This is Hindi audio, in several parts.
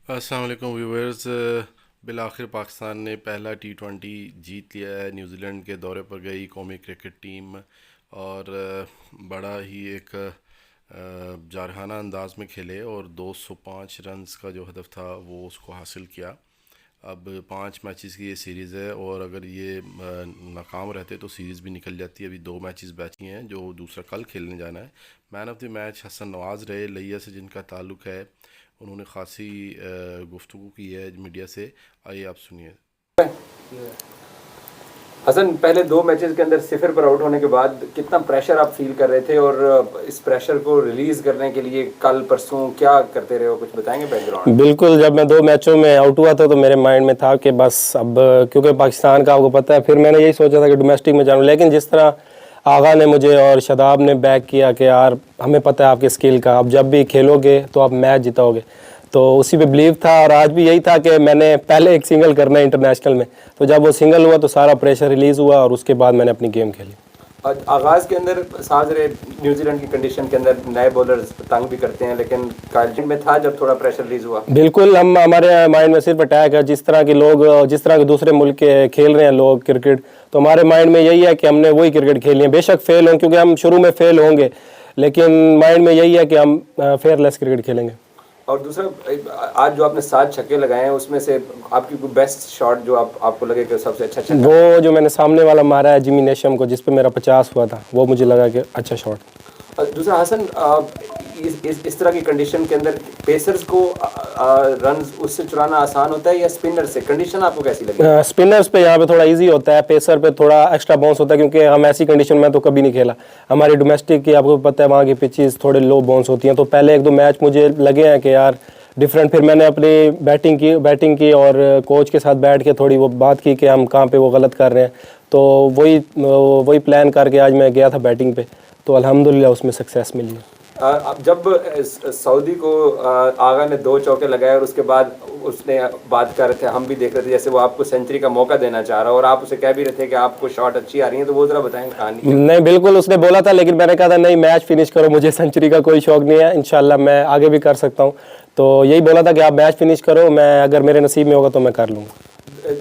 अस्सलाम वालेकुम व्यूवर्स। बिलाखिर पाकिस्तान ने पहला T20 जीत लिया है। न्यूजीलैंड के दौरे पर गई कौमी क्रिकेट टीम और बड़ा ही एक जारहाना अंदाज में खेले और 205 रन्स का जो हदफ था वो उसको हासिल किया। अब 5 मैचेस की ये सीरीज़ है और अगर ये नाकाम रहते तो सीरीज़ भी निकल जाती है। अभी 2 मैचेस बची हैं जो दूसरा कल खेलने जाना है। Man of the match Hasan Nawaz रहे, लिया से जिनका ताल्लुक़ है। उन्होंने ख़ासी गुफ्तगू की है मीडिया से, आइए आप सुनिए। हसन, पहले 2 मैचेस के अंदर 0 पर आउट होने के बाद कितना प्रेशर आप फील कर रहे थे और इस प्रेशर को रिलीज़ करने के लिए कल परसों क्या करते रहे हो, कुछ बताएंगे बैकग्राउंड? बिल्कुल, जब मैं 2 मैचों में आउट हुआ था तो मेरे माइंड में था कि बस अब, क्योंकि पाकिस्तान का आपको पता है, फिर मैंने यही सोचा था कि डोमेस्टिक में जाऊँ। लेकिन जिस तरह आगा ने मुझे और शादाब ने बैक किया कि यार हमें पता है आपके स्किल का, अब जब भी खेलोगे तो आप मैच जिताओगे, तो उसी पे बिलीव था। और आज भी यही था कि मैंने पहले एक सिंगल करना है इंटरनेशनल में, तो जब वो सिंगल हुआ तो सारा प्रेशर रिलीज़ हुआ और उसके बाद मैंने अपनी गेम खेली। आगाज़ के अंदर साज रहे न्यूजीलैंड की कंडीशन के अंदर नए बॉलर्स तंग भी करते हैं, लेकिन कालजिन में था जब थोड़ा प्रेशर रिलीज हुआ। बिल्कुल, हमारे माइंड में सिर्फ अटैक है। जिस तरह के लोग, जिस तरह के दूसरे मुल्क के खेल रहे हैं लोग क्रिकेट, तो हमारे माइंड में यही है कि हमने वही क्रिकेट खेलनी है। बेशक फेल हों, क्योंकि हम शुरू में फेल होंगे, लेकिन माइंड में यही है कि हम फेयरलेस क्रिकेट खेलेंगे। और दूसरा, आज जो आपने 7 छक्के लगाए हैं उसमें से आपकी कोई बेस्ट शॉट जो आपको लगे कि सबसे अच्छा छक्का? वो जो मैंने सामने वाला मारा है जिमी नेशम को, जिस पे मेरा 50 हुआ था, वो मुझे लगा कि अच्छा शॉट। दूसरा हसन, इस तरह की कंडीशन के अंदर पेसर्स को रन्स उससे चुराना आसान होता है या स्पिनर से? कंडीशन आपको कैसी लगी? स्पिनर्स पे यहाँ पे थोड़ा इजी होता है, पेसर पे थोड़ा एक्स्ट्रा बाउंस होता है, क्योंकि हम ऐसी कंडीशन में तो कभी नहीं खेला। हमारी डोमेस्टिक की आपको पता है वहाँ की पिचेस थोड़े लो बाउंस होती हैं, तो पहले 1-2 मैच मुझे लगे हैं कि यार डिफरेंट। फिर मैंने अपनी बैटिंग की और कोच के साथ बैठ के थोड़ी वो बात की कि हम कहाँ पे वो गलत कर रहे हैं, तो वही प्लान करके आज मैं गया था बैटिंग पे, तो अल्हम्दुलिल्लाह उसमें सक्सेस मिली है। अब जब सऊदी को आगा ने 2 चौके लगाए और उसके बाद उसने बात कर रहे थे, हम भी देख रहे थे जैसे वो आपको सेंचुरी का मौका देना चाह रहा है और आप उसे कह भी रहे थे कि आपको शॉट अच्छी आ रही है, तो वो ज़रा बताएं कहानी। नहीं, बिल्कुल उसने बोला था, लेकिन मैंने कहा था नहीं, मैच फिनिश करो, मुझे सेंचुरी का कोई शौक नहीं है, इंशाल्लाह मैं आगे भी कर सकता हूँ। तो यही बोला था कि आप मैच फिनिश करो, मैं अगर मेरे नसीब में होगा तो मैं कर लूँगा।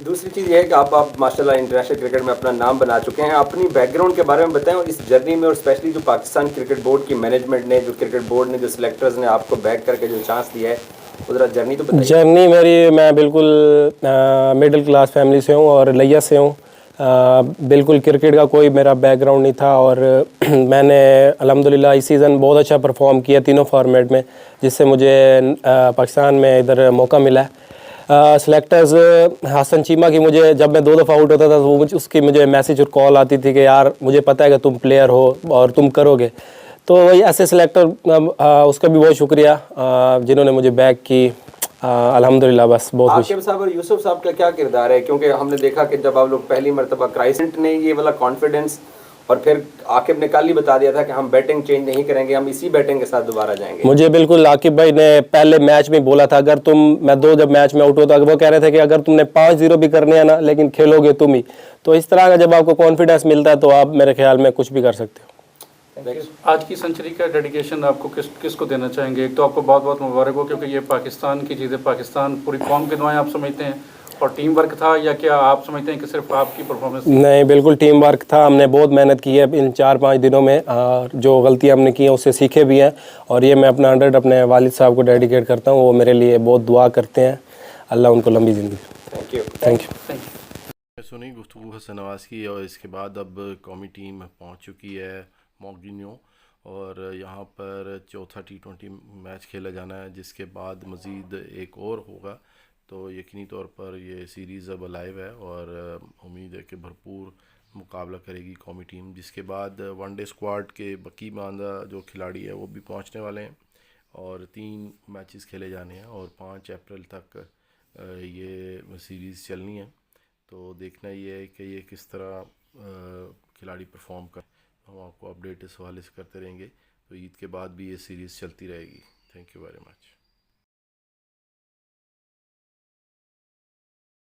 दूसरी चीज़ ये है कि आप माशाल्लाह इंटरनेशनल क्रिकेट में अपना नाम बना चुके हैं। अपनी बैकग्राउंड के बारे में बताएं और इस जर्नी में, और स्पेशली जो पाकिस्तान क्रिकेट बोर्ड की मैनेजमेंट ने, जो क्रिकेट बोर्ड ने, जो सिलेक्टर्स ने आपको बैक करके जो चांस दिया है, वो ज़रा जर्नी तो बताइए। जर्नी मेरी, मैं बिल्कुल मिडिल क्लास फैमिली से हूँ और लिया से हूँ। बिल्कुल क्रिकेट का कोई मेरा बैकग्राउंड नहीं था और मैंने अल्हम्दुलिल्लाह इस सीज़न बहुत अच्छा परफॉर्म किया तीनों फॉर्मेट में, जिससे मुझे पाकिस्तान में इधर मौका मिला है। सेलेक्टर्स हसन चीमा की, मुझे जब मैं 2 दफ़ा आउट होता था तो वो उसकी मुझे मैसेज और कॉल आती थी कि यार मुझे पता है कि तुम प्लेयर हो और तुम करोगे। तो वही ऐसे सिलेक्टर, उसका भी बहुत शुक्रिया जिन्होंने मुझे बैक की। अल्हम्दुलिल्लाह, बस बहुत खुश। आकिब साहब और यूसुफ साहब का क्या किरदार है? क्योंकि हमने देखा कि जब आप लोग पहली मरतबा क्राइसेंट ने ये वाला कॉन्फिडेंस, और फिर आकिब ने कल ही बता दिया था कि हम बैटिंग चेंज नहीं करेंगे, हम इसी बैटिंग के साथ दोबारा जाएंगे। मुझे बिल्कुल आकिब भाई ने पहले मैच में बोला था, अगर तुम, मैं 2 जब मैच में आउट होता, वो कह रहे थे कि अगर तुमने 5-0 भी करने हैं ना, लेकिन खेलोगे तुम ही। तो इस तरह का जब आपको कॉन्फिडेंस मिलता है तो आप मेरे ख्याल में कुछ भी कर सकते हो। आज की सेंचुरी का डेडिकेशन आपको किसको देना चाहेंगे? एक तो आपको बहुत बहुत मुबारक हो, क्योंकि ये पाकिस्तान की चीज़ें, पाकिस्तान पूरी कौम की दुआएं आप समझते हैं, और टीम वर्क था, या क्या आप समझते हैं कि सिर्फ आपकी परफॉर्मेंस? नहीं, बिल्कुल टीम वर्क था। हमने बहुत मेहनत की है इन 4-5 दिनों में, और जो गलतियां हमने की हैं उससे सीखे भी हैं। और ये मैं अपना 100 अपने वालिद साहब को डेडिकेट करता हूँ, वो मेरे लिए बहुत दुआ करते हैं, अल्लाह उनको लंबी ज़िंदगी। Thank you. सुनी गुफ्तगू हसन नवाज़ की, और इसके बाद अब कौमी टीम पहुंच चुकी है मोगिनियो और यहाँ पर चौथा T20 मैच खेला जाना है, जिसके बाद मज़ीद एक और होगा। तो यकीनी तौर पर ये सीरीज़ अब लाइव है और उम्मीद है कि भरपूर मुकाबला करेगी कौमी टीम। जिसके बाद वनडे स्क्वाड के बकी मानदा जो खिलाड़ी है वो भी पहुँचने वाले हैं और 3 मैचेस खेले जाने हैं और 5 अप्रैल तक ये सीरीज़ चलनी है। तो देखना ये है कि ये किस तरह खिलाड़ी परफॉर्म कर, हम आपको अपडेट इस हवाले से करते रहेंगे। तो ईद के बाद भी ये सीरीज़ चलती रहेगी। Thank you very much.